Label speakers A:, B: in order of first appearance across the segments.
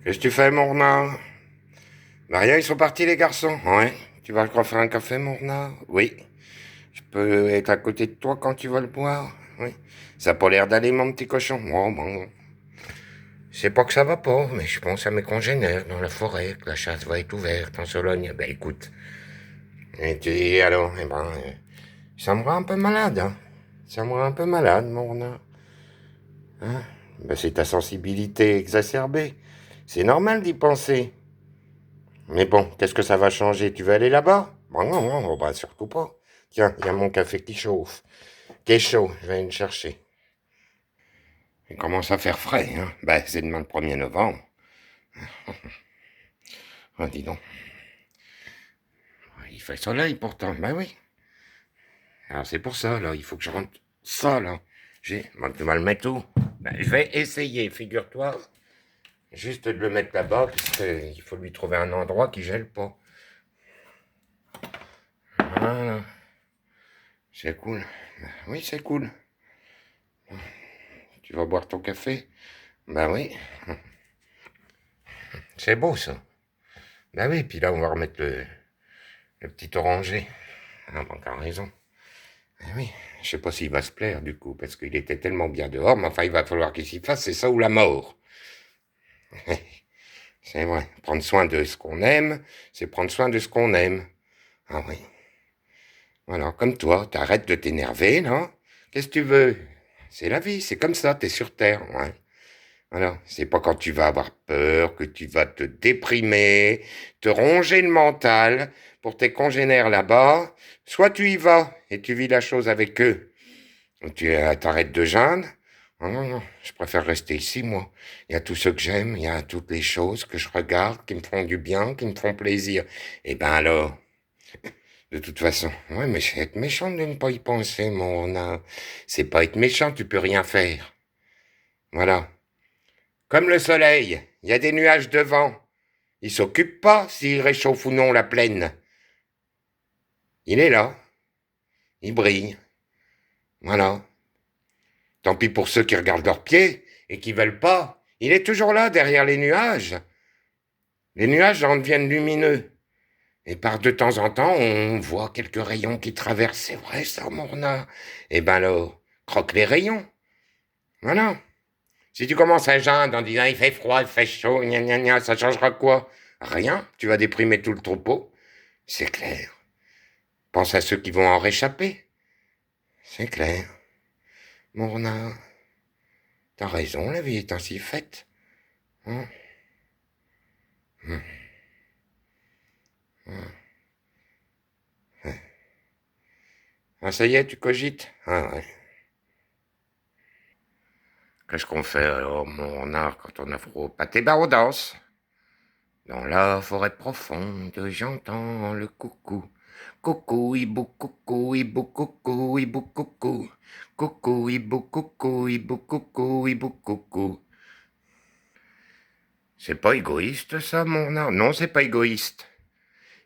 A: Qu'est-ce que tu fais, mon renard? Bah rien, ils sont partis, les garçons. Ouais. Tu vas refaire un café, mon renard? Oui. Je peux être à côté de toi quand tu vas le boire? Oui. Ça a pas l'air d'aller, mon petit cochon. Oh, bon. C'est pas que ça va pas, mais je pense à mes congénères dans la forêt, que la chasse va être ouverte en Sologne. Ben écoute. Et tu alors, ça me rend un peu malade, hein. Ça me rend un peu malade, mon renard. Hein? Ben c'est ta sensibilité exacerbée. C'est normal d'y penser. Mais bon, qu'est-ce que ça va changer? Tu veux aller là-bas? Bon, non, non, oh, bah, surtout pas. Tiens, il y a mon café qui chauffe. Qui est chaud, je vais aller le chercher. Il commence à faire frais, hein. Bah, c'est demain le 1er novembre. Ah, dis donc. Il fait soleil pourtant, bah oui. Alors c'est pour ça, là, il faut que je rentre ça, là. Bon, tu vas le mettre où? Bah, je vais essayer, figure-toi. Juste de le mettre là-bas, puisqu'il faut lui trouver un endroit qui gèle pas. Voilà. C'est cool. Oui, c'est cool. Tu vas boire ton café? Ben oui. C'est beau, ça. Ben oui, puis là, on va remettre le petit oranger. Ah, bon, t'as raison. Ben oui, je sais pas s'il va se plaire, du coup, parce qu'il était tellement bien dehors, mais enfin, il va falloir qu'il s'y fasse, c'est ça ou la mort. C'est vrai, prendre soin de ce qu'on aime, c'est prendre soin de ce qu'on aime. Ah oui. Voilà, comme toi, t'arrêtes de t'énerver, là. Qu'est-ce que tu veux? C'est la vie, c'est comme ça, t'es sur Terre, ouais. Voilà, c'est pas quand tu vas avoir peur que tu vas te déprimer, te ronger le mental pour tes congénères là-bas. Soit tu y vas et tu vis la chose avec eux. Tu t'arrêtes de geindre. Non, non, non, je préfère rester ici, moi. Il y a tout ce que j'aime, il y a toutes les choses que je regarde, qui me font du bien, qui me font plaisir. Eh ben alors, de toute façon, ouais, mais c'est être méchant de ne pas y penser, mon. C'est pas être méchant, tu peux rien faire. Voilà. Comme le soleil, il y a des nuages devant. Il s'occupe pas s'il réchauffe ou non la plaine. Il est là. Il brille. Voilà. Tant pis pour ceux qui regardent leurs pieds et qui veulent pas. Il est toujours là derrière les nuages. Les nuages en deviennent lumineux. Et par de temps en temps, on voit quelques rayons qui traversent. C'est vrai ça, mon renard. Eh ben alors, croque les rayons. Voilà. Si tu commences à geindre en disant il fait froid, il fait chaud, gna gna gna, ça changera quoi? Rien. Tu vas déprimer tout le troupeau. C'est clair. Pense à ceux qui vont en réchapper. C'est clair. Mon renard, t'as raison, la vie est ainsi faite. Hein. Hum, hum, hum. Ah, ça y est, tu cogites? Ah ouais. Qu'est-ce qu'on fait alors, mon renard, quand on a froid? Pâté, bah on danse. Dans la forêt profonde, j'entends le coucou. Coucou, hibou, coucou, hibou, coucou, hibou, coucou. Coucou, hibou, coucou, hibou, coucou, hibou, coucou. C'est pas égoïste, ça, mon renard? Non, c'est pas égoïste.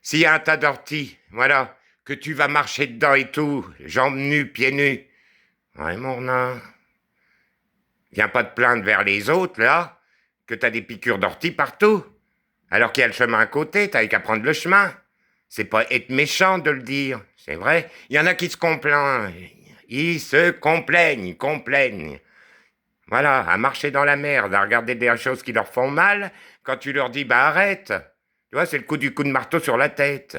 A: S'il y a un tas d'orties, voilà, que tu vas marcher dedans et tout, jambes nues, pieds nus. Ouais, mon renard. Viens pas te plaindre vers les autres, là, que t'as des piqûres d'orties partout. Alors qu'il y a le chemin à côté, t'as qu'à prendre le chemin. C'est pas être méchant de le dire, c'est vrai. Il y en a qui se complaignent. Ils se complaignent. Voilà, à marcher dans la merde, à regarder des choses qui leur font mal, quand tu leur dis, bah arrête. Tu vois, c'est le coup du coup de marteau sur la tête.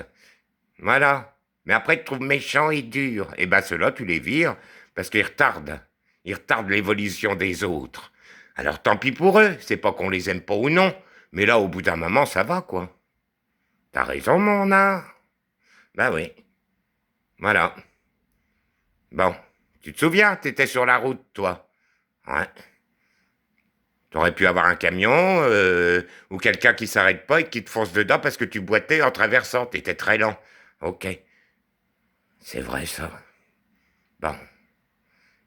A: Voilà. Mais après, tu te trouves méchant et dur. Et ben, ceux-là, tu les vires parce qu'ils retardent. Ils retardent l'évolution des autres. Alors, tant pis pour eux. C'est pas qu'on les aime pas ou non. Mais là, au bout d'un moment, ça va, quoi. T'as raison, mon art. Ben oui. Voilà. Bon. Tu te souviens, t'étais sur la route, toi. Ouais. T'aurais pu avoir un camion ou quelqu'un qui s'arrête pas et qui te fonce dedans parce que tu boitais en traversant. T'étais très lent. Ok. C'est vrai, ça. Bon.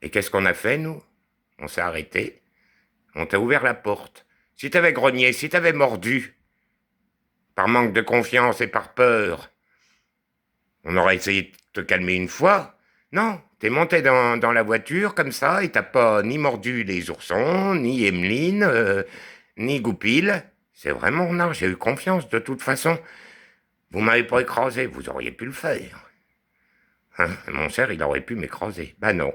A: Et qu'est-ce qu'on a fait, nous? On s'est arrêté. On t'a ouvert la porte. Si t'avais grogné, si t'avais mordu, par manque de confiance et par peur, on aurait essayé de te calmer une fois. Non, t'es monté dans la voiture comme ça et t'as pas ni mordu les oursons, ni Emeline, ni Goupil. C'est vrai, mon renard, j'ai eu confiance. De toute façon, vous m'avez pas écrasé, vous auriez pu le faire. Hein, mon cher, il aurait pu m'écraser. Ben non.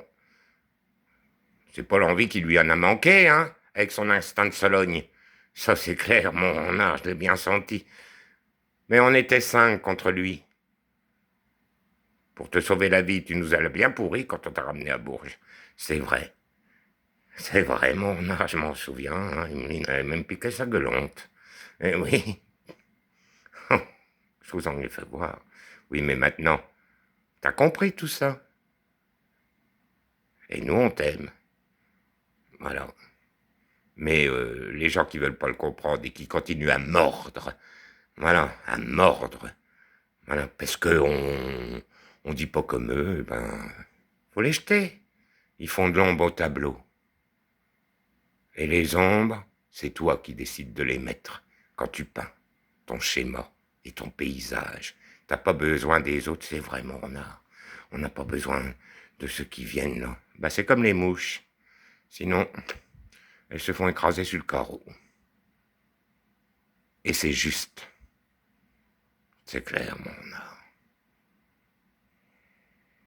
A: C'est pas l'envie qui lui en a manqué, hein, avec son instinct de Sologne. Ça, c'est clair, mon renard, je l'ai bien senti. Mais on était 5 contre lui. Pour te sauver la vie, tu nous as bien pourri quand on t'a ramené à Bourges. C'est vrai. C'est vrai, mon renard, je m'en souviens. Hein, il avait même piqué sa gueulante. Eh oui. Je vous en ai fait voir. Oui, mais maintenant, t'as compris tout ça. Et nous, on t'aime. Voilà. Mais les gens qui veulent pas le comprendre et qui continuent à mordre, voilà, à mordre, voilà, parce que on dit pas comme eux, ben, faut les jeter. Ils font de l'ombre au tableau. Et les ombres, c'est toi qui décides de les mettre quand tu peins ton schéma et ton paysage. T'as pas besoin des autres, c'est vraiment on n'a pas besoin de ceux qui viennent là. Ben, c'est comme les mouches. Sinon, elles se font écraser sur le carreau. Et c'est juste. C'est clair, mon